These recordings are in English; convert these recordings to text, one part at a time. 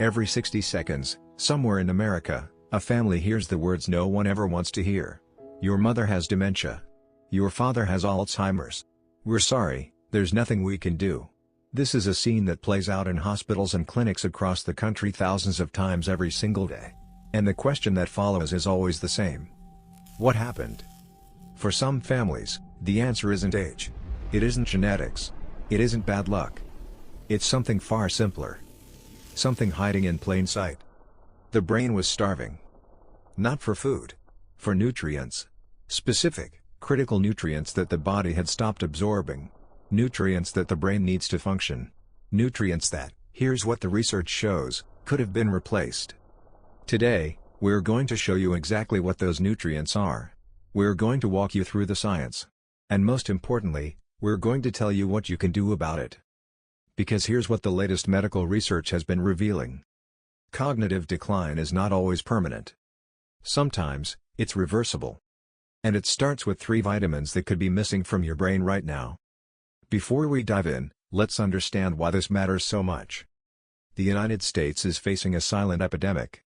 Every 60 seconds, somewhere in America, a family hears the words no one ever wants to hear. Your mother has dementia. Your father has Alzheimer's. We're sorry, there's nothing we can do. This is a scene that plays out in hospitals and clinics across the country thousands of times every single day. And the question that follows is always the same. What happened? For some families, the answer isn't age. It isn't genetics. It isn't bad luck. It's something far simpler. Something hiding in plain sight. The brain was starving. Not for food. For nutrients. Specific, critical nutrients that the body had stopped absorbing. Nutrients that the brain needs to function. Nutrients that, here's what the research shows, could have been replaced. Today, we're going to show you exactly what those nutrients are. We're going to walk you through the science. And most importantly, we're going to tell you what you can do about it. Because here's what the latest medical research has been revealing. Cognitive decline is not always permanent. Sometimes, it's reversible. And it starts with 3 vitamins that could be missing from your brain right now. Before we dive in, let's understand why this matters so much. The United States is facing a silent epidemic.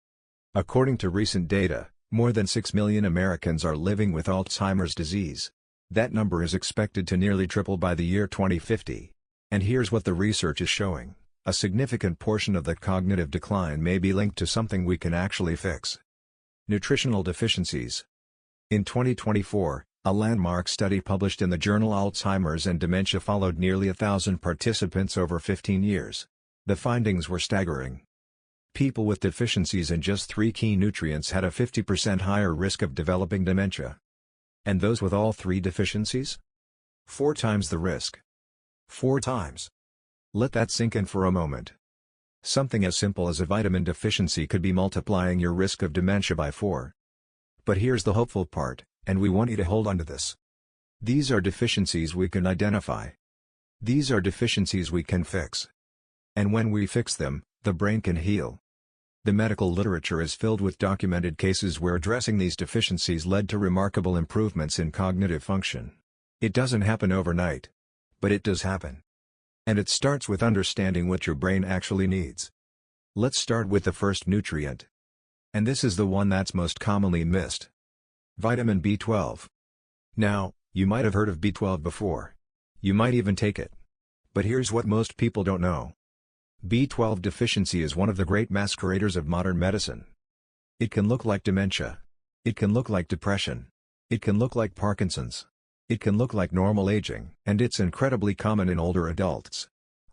According to recent data, more than 6 million Americans are living with Alzheimer's disease. That number is expected to nearly triple by the year 2050. And here's what the research is showing. A significant portion of the cognitive decline may be linked to something we can actually fix. Nutritional deficiencies. In 2024, a landmark study published in the journal Alzheimer's and Dementia followed nearly 1,000 participants over 15 years. The findings were staggering. People with deficiencies in just 3 key nutrients had a 50% higher risk of developing dementia. And those with all 3 deficiencies? 4 times the risk. 4 times. Let that sink in for a moment. Something as simple as a vitamin deficiency could be multiplying your risk of dementia by 4. But here's the hopeful part, and we want you to hold on to this. These are deficiencies we can identify. These are deficiencies we can fix. And when we fix them, the brain can heal. The medical literature is filled with documented cases where addressing these deficiencies led to remarkable improvements in cognitive function. It doesn't happen overnight. But it does happen. And it starts with understanding what your brain actually needs. Let's start with the first nutrient. And this is the one that's most commonly missed. Vitamin B12. Now, you might have heard of B12 before. You might even take it. But here's what most people don't know. B12 deficiency is one of the great masqueraders of modern medicine. It can look like dementia. It can look like depression. It can look like Parkinson's. It can look like normal aging, and it's incredibly common in older adults.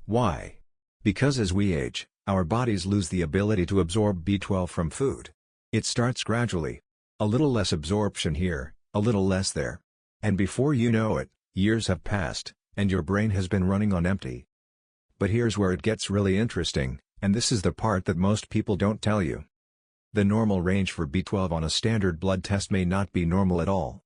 Why? Because as we age, our bodies lose the ability to absorb B12 from food. It starts gradually. A little less absorption here, a little less there. And before you know it, years have passed, and your brain has been running on empty. But here's where it gets really interesting, and this is the part that most people don't tell you. The normal range for B12 on a standard blood test may not be normal at all.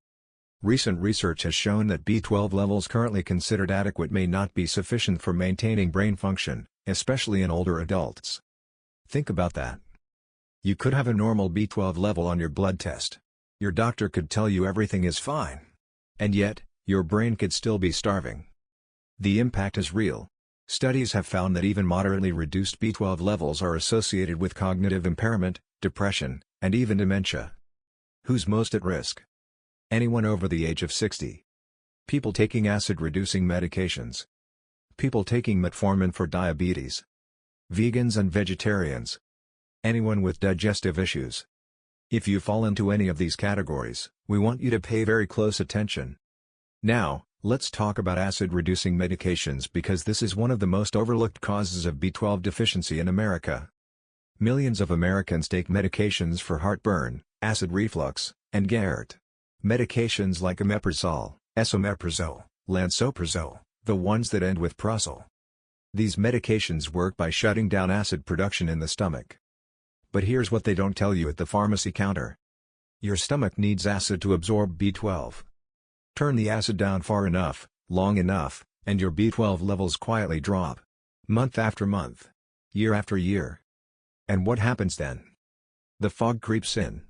Recent research has shown that B12 levels currently considered adequate may not be sufficient for maintaining brain function, especially in older adults. Think about that. You could have a normal B12 level on your blood test. Your doctor could tell you everything is fine. And yet, your brain could still be starving. The impact is real. Studies have found that even moderately reduced B12 levels are associated with cognitive impairment, depression, and even dementia. Who's most at risk? Anyone over the age of 60. People taking acid-reducing medications. People taking metformin for diabetes. Vegans and vegetarians. Anyone with digestive issues. If you fall into any of these categories, we want you to pay very close attention. Now, let's talk about acid-reducing medications because this is one of the most overlooked causes of B12 deficiency in America. Millions of Americans take medications for heartburn, acid reflux, and GERD. Medications like omeprazole, esomeprazole, lansoprazole, the ones that end with prozole. These medications work by shutting down acid production in the stomach. But here's what they don't tell you at the pharmacy counter. Your stomach needs acid to absorb B12. Turn the acid down far enough, long enough, and your B12 levels quietly drop. Month after month. Year after year. And what happens then? The fog creeps in.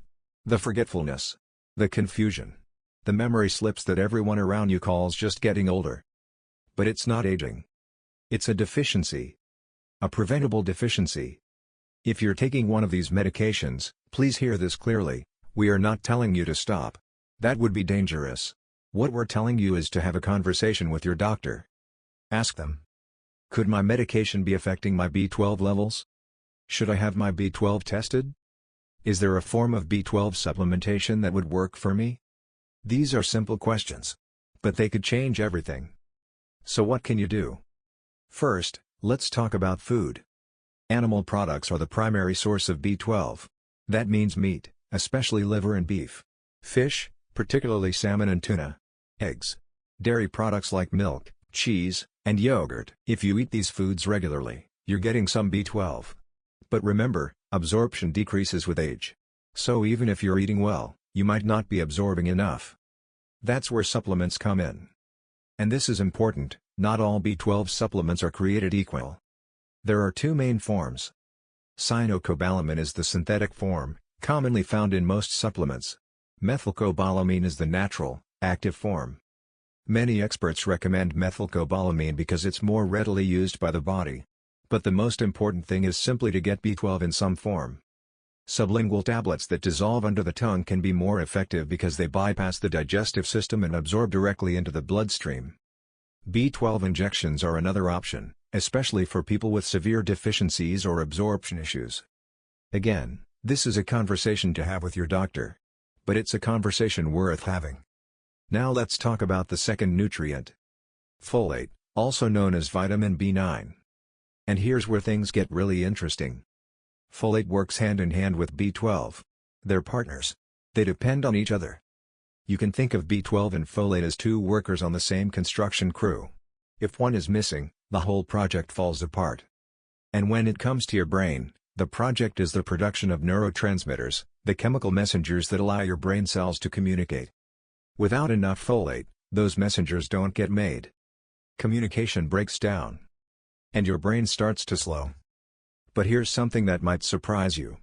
The forgetfulness. The confusion. The memory slips that everyone around you calls just getting older. But it's not aging. It's a deficiency. A preventable deficiency. If you're taking one of these medications, please hear this clearly. We are not telling you to stop. That would be dangerous. What we're telling you is to have a conversation with your doctor. Ask them. Could my medication be affecting my B12 levels? Should I have my B12 tested? Is there a form of B12 supplementation that would work for me? These are simple questions. But they could change everything. So what can you do? First, let's talk about food. Animal products are the primary source of B12. That means meat, especially liver and beef. Fish, particularly salmon and tuna. Eggs. Dairy products like milk, cheese, and yogurt. If you eat these foods regularly, you're getting some B12. But remember, absorption decreases with age. So even if you're eating well, you might not be absorbing enough. That's where supplements come in. And this is important, not all B12 supplements are created equal. There are two main forms. Cyanocobalamin is the synthetic form, commonly found in most supplements. Methylcobalamin is the natural, active form. Many experts recommend methylcobalamin because it's more readily used by the body. But the most important thing is simply to get B12 in some form. Sublingual tablets that dissolve under the tongue can be more effective because they bypass the digestive system and absorb directly into the bloodstream. B12 injections are another option, especially for people with severe deficiencies or absorption issues. Again, this is a conversation to have with your doctor. But it's a conversation worth having. Now let's talk about the second nutrient. Folate, also known as vitamin B9. And here's where things get really interesting. Folate works hand in hand with B12. They're partners. They depend on each other. You can think of B12 and folate as two workers on the same construction crew. If one is missing, the whole project falls apart. And when it comes to your brain, the project is the production of neurotransmitters, the chemical messengers that allow your brain cells to communicate. Without enough folate, those messengers don't get made. Communication breaks down. And your brain starts to slow. But here's something that might surprise you.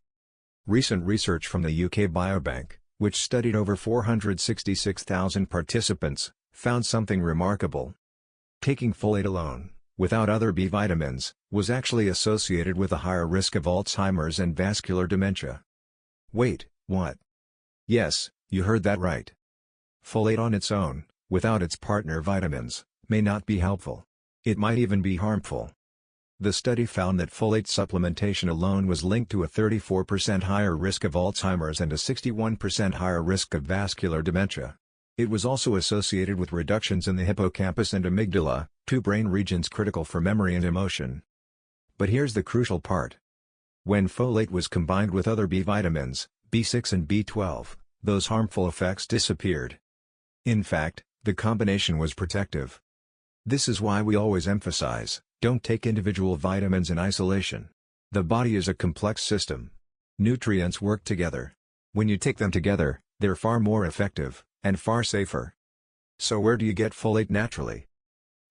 Recent research from the UK Biobank, which studied over 466,000 participants, found something remarkable. Taking folate alone, without other B vitamins, was actually associated with a higher risk of Alzheimer's and vascular dementia. Wait, what? Yes, you heard that right. Folate on its own, without its partner vitamins, may not be helpful. It might even be harmful. The study found that folate supplementation alone was linked to a 34% higher risk of Alzheimer's and a 61% higher risk of vascular dementia. It was also associated with reductions in the hippocampus and amygdala, two brain regions critical for memory and emotion. But here's the crucial part. When folate was combined with other B vitamins, B6 and B12, those harmful effects disappeared. In fact, the combination was protective. This is why we always emphasize, don't take individual vitamins in isolation. The body is a complex system. Nutrients work together. When you take them together, they're far more effective, and far safer. So where do you get folate naturally?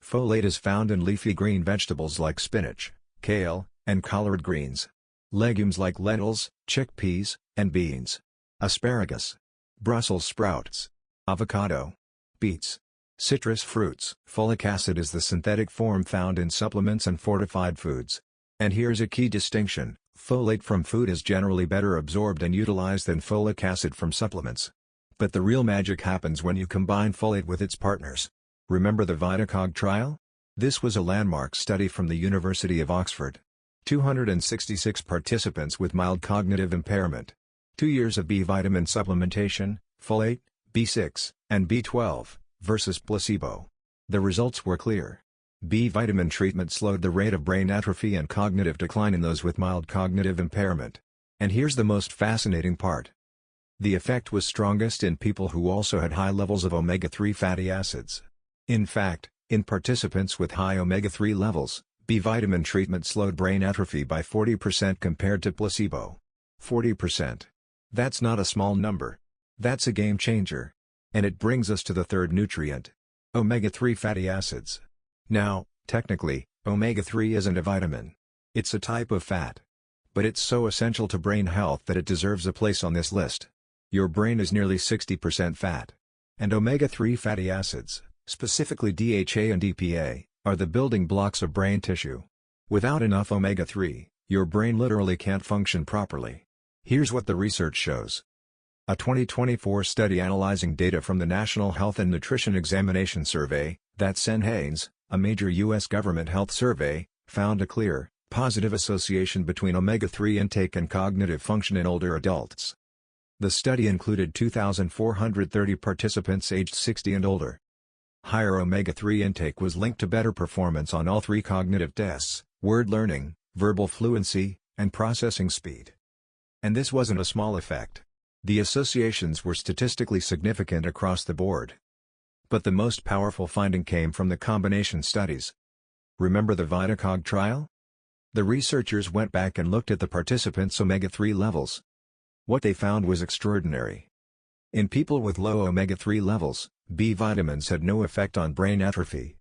Folate is found in leafy green vegetables like spinach, kale, and collard greens. Legumes like lentils, chickpeas, and beans. Asparagus. Brussels sprouts. Avocado. Beets. Citrus fruits. Folic acid is the synthetic form found in supplements and fortified foods. And here's a key distinction, folate from food is generally better absorbed and utilized than folic acid from supplements. But the real magic happens when you combine folate with its partners. Remember the VITACOG trial? This was a landmark study from the University of Oxford. 266 participants with mild cognitive impairment. 2 years of B vitamin supplementation, folate, B6, and B12. Versus placebo. The results were clear. B vitamin treatment slowed the rate of brain atrophy and cognitive decline in those with mild cognitive impairment. And here's the most fascinating part. The effect was strongest in people who also had high levels of omega-3 fatty acids. In fact, in participants with high omega-3 levels, B vitamin treatment slowed brain atrophy by 40% compared to placebo. 40%. That's not a small number. That's a game changer. And it brings us to the third nutrient. Omega-3 fatty acids. Now, technically, omega-3 isn't a vitamin. It's a type of fat. But it's so essential to brain health that it deserves a place on this list. Your brain is nearly 60% fat. And omega-3 fatty acids, specifically DHA and EPA, are the building blocks of brain tissue. Without enough omega-3, Your brain literally can't function properly. Here's what the research shows. A 2024 study analyzing data from the National Health and Nutrition Examination Survey, that's NHANES, a major U.S. government health survey, found a clear, positive association between omega-3 intake and cognitive function in older adults. The study included 2,430 participants aged 60 and older. Higher omega-3 intake was linked to better performance on all three cognitive tests: word learning, verbal fluency, and processing speed. And this wasn't a small effect. The associations were statistically significant across the board. But the most powerful finding came from the combination studies. Remember the VITACOG trial? The researchers went back and looked at the participants' omega-3 levels. What they found was extraordinary. In people with low omega-3 levels, B vitamins had no effect on brain atrophy.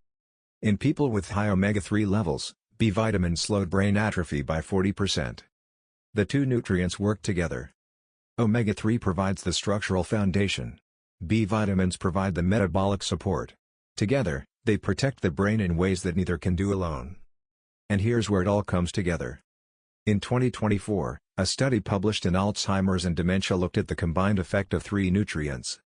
In people with high omega-3 levels, B vitamins slowed brain atrophy by 40%. The two nutrients work together. Omega-3 provides the structural foundation. B vitamins provide the metabolic support. Together, they protect the brain in ways that neither can do alone. And here's where it all comes together. In 2024, a study published in Alzheimer's and Dementia looked at the combined effect of three nutrients: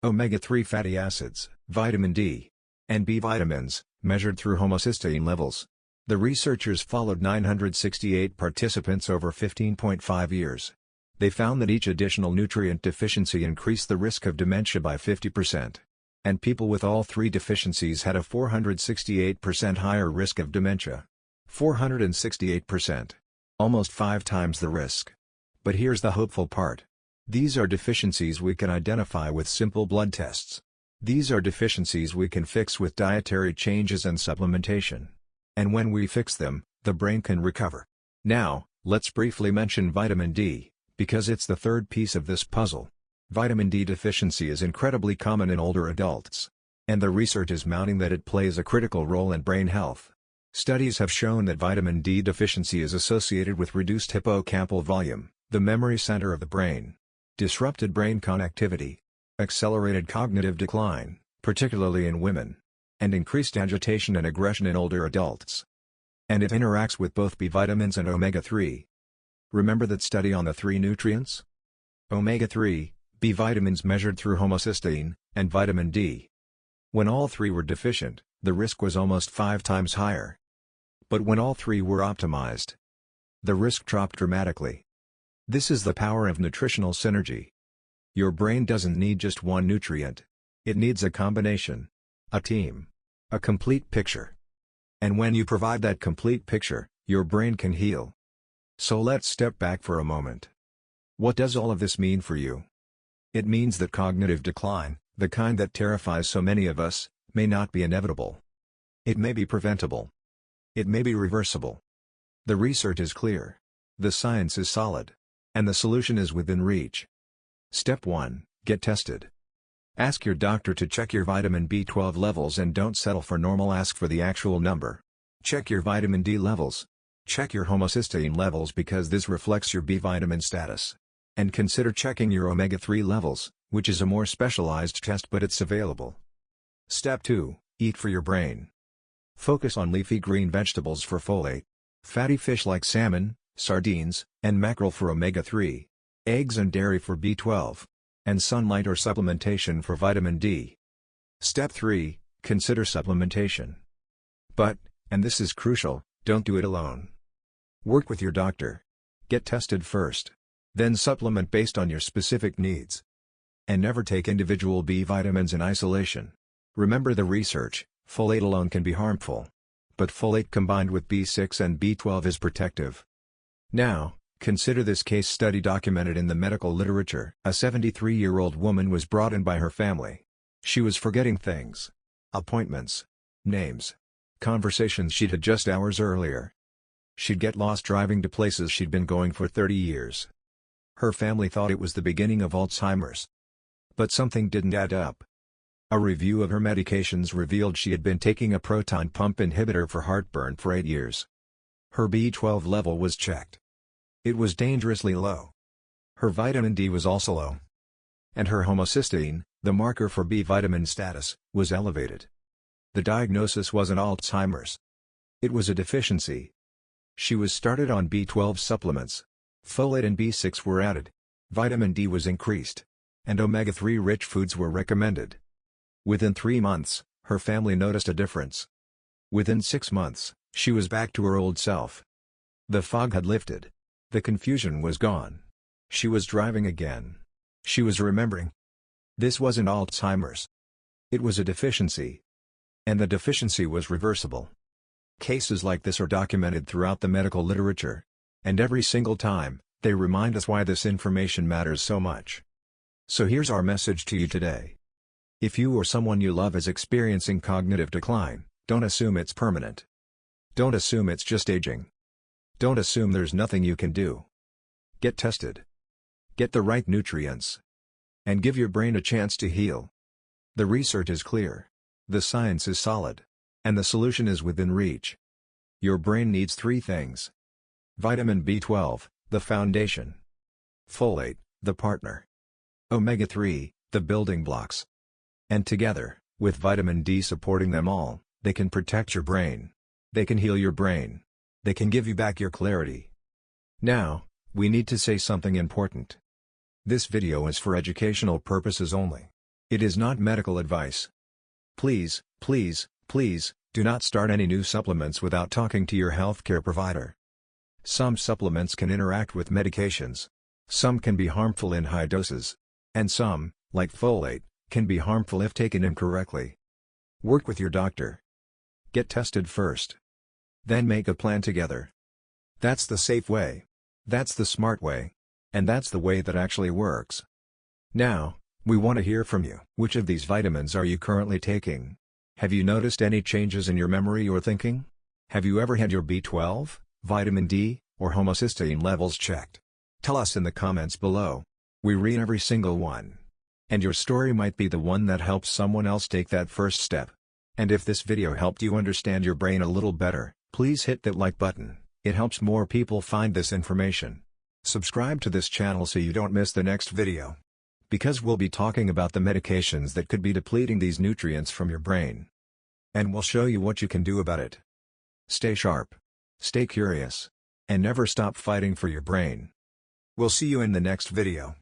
omega-3 fatty acids, vitamin D, and B vitamins, measured through homocysteine levels. The researchers followed 968 participants over 15.5 years. They found that each additional nutrient deficiency increased the risk of dementia by 50%. And people with all three deficiencies had a 468% higher risk of dementia. 468%. Almost 5 times the risk. But here's the hopeful part. These are deficiencies we can identify with simple blood tests. These are deficiencies we can fix with dietary changes and supplementation. And when we fix them, the brain can recover. Now, let's briefly mention vitamin D, because it's the third piece of this puzzle. Vitamin D deficiency is incredibly common in older adults. And the research is mounting that it plays a critical role in brain health. Studies have shown that vitamin D deficiency is associated with reduced hippocampal volume, the memory center of the brain, disrupted brain connectivity, accelerated cognitive decline, particularly in women, and increased agitation and aggression in older adults. And it interacts with both B vitamins and omega-3. Remember that study on the three nutrients? Omega-3, B vitamins measured through homocysteine, and vitamin D. When all three were deficient, the risk was almost 5 times higher. But when all three were optimized, the risk dropped dramatically. This is the power of nutritional synergy. Your brain doesn't need just one nutrient. It needs a combination, a team, a complete picture. And when you provide that complete picture, your brain can heal. So let's step back for a moment. What does all of this mean for you? It means that cognitive decline, the kind that terrifies so many of us, may not be inevitable. It may be preventable. It may be reversible. The research is clear. The science is solid. And the solution is within reach. Step 1. Get tested. Ask your doctor to check your vitamin B12 levels and don't settle for normal, ask for the actual number. Check your vitamin D levels. Check your homocysteine levels because this reflects your B vitamin status. And consider checking your omega-3 levels, which is a more specialized test but it's available. Step 2. Eat for your brain. Focus on leafy green vegetables for folate, fatty fish like salmon, sardines, and mackerel for omega-3, eggs and dairy for B12, and sunlight or supplementation for vitamin D. Step 3. Consider supplementation. But, and this is crucial, don't do it alone. Work with your doctor. Get tested first. Then supplement based on your specific needs. And never take individual B vitamins in isolation. Remember the research, folate alone can be harmful. But folate combined with B6 and B12 is protective. Now, consider this case study documented in the medical literature. A 73-year-old woman was brought in by her family. She was forgetting things. Appointments. Names. Conversations she'd had just hours earlier. She'd get lost driving to places she'd been going for 30 years. Her family thought it was the beginning of Alzheimer's. But something didn't add up. A review of her medications revealed she had been taking a proton pump inhibitor for heartburn for 8 years. Her B12 level was checked. It was dangerously low. Her vitamin D was also low. And her homocysteine, the marker for B vitamin status, was elevated. The diagnosis wasn't Alzheimer's. It was a deficiency. She was started on B12 supplements. Folate and B6 were added. Vitamin D was increased. And omega-3 rich foods were recommended. Within 3 months, her family noticed a difference. Within 6 months, she was back to her old self. The fog had lifted. The confusion was gone. She was driving again. She was remembering. This wasn't Alzheimer's. It was a deficiency. And the deficiency was reversible. Cases like this are documented throughout the medical literature. And every single time, they remind us why this information matters so much. So here's our message to you today. If you or someone you love is experiencing cognitive decline, don't assume it's permanent. Don't assume it's just aging. Don't assume there's nothing you can do. Get tested. Get the right nutrients. And give your brain a chance to heal. The research is clear. The science is solid. And the solution is within reach. Your brain needs 3 things. Vitamin B12, the foundation. Folate, the partner. Omega-3, the building blocks. And together, with vitamin D supporting them all, they can protect your brain. They can heal your brain. They can give you back your clarity. Now, we need to say something important. This video is for educational purposes only. It is not medical advice. Please, please, please, do not start any new supplements without talking to your healthcare provider. Some supplements can interact with medications. Some can be harmful in high doses. And some, like folate, can be harmful if taken incorrectly. Work with your doctor. Get tested first. Then make a plan together. That's the safe way. That's the smart way. And that's the way that actually works. Now, we want to hear from you. Which of these vitamins are you currently taking? Have you noticed any changes in your memory or thinking? Have you ever had your B12, vitamin D, or homocysteine levels checked? Tell us in the comments below. We read every single one. And your story might be the one that helps someone else take that first step. And if this video helped you understand your brain a little better, please hit that like button. It helps more people find this information. Subscribe to this channel so you don't miss the next video. Because we'll be talking about the medications that could be depleting these nutrients from your brain. And we'll show you what you can do about it. Stay sharp. Stay curious. And never stop fighting for your brain. We'll see you in the next video.